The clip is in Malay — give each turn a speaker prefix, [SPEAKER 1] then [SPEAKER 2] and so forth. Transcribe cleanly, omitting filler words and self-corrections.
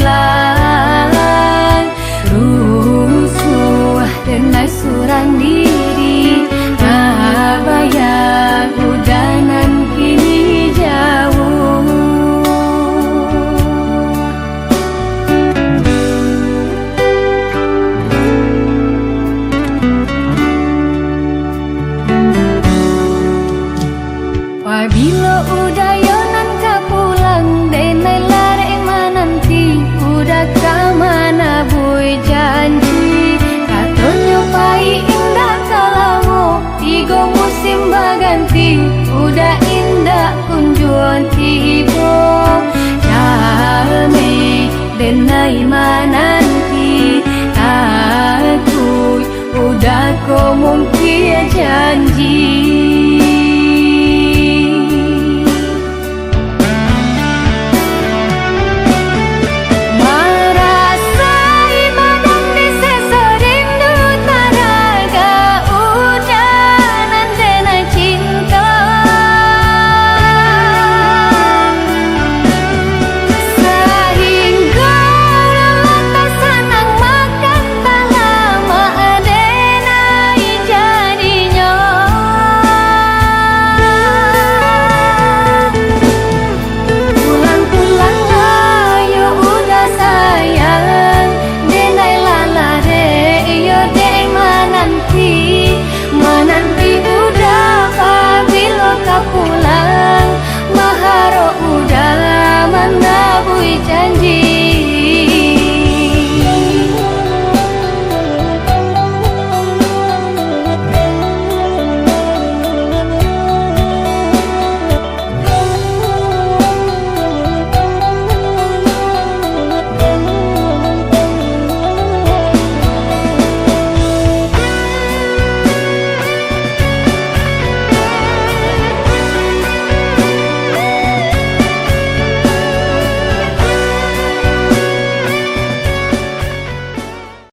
[SPEAKER 1] pulang. Rusuh dan surang diri, bayang udanan kini jauh. Wabilo udayonan ka pulang, denai lare mananti, udah ka mana bui janji. Katonyo pai indah kalamu, tigo musim baganti, udah indah kunjuan tibo. Jalme denai mananti, aku udah ko mungkin janji.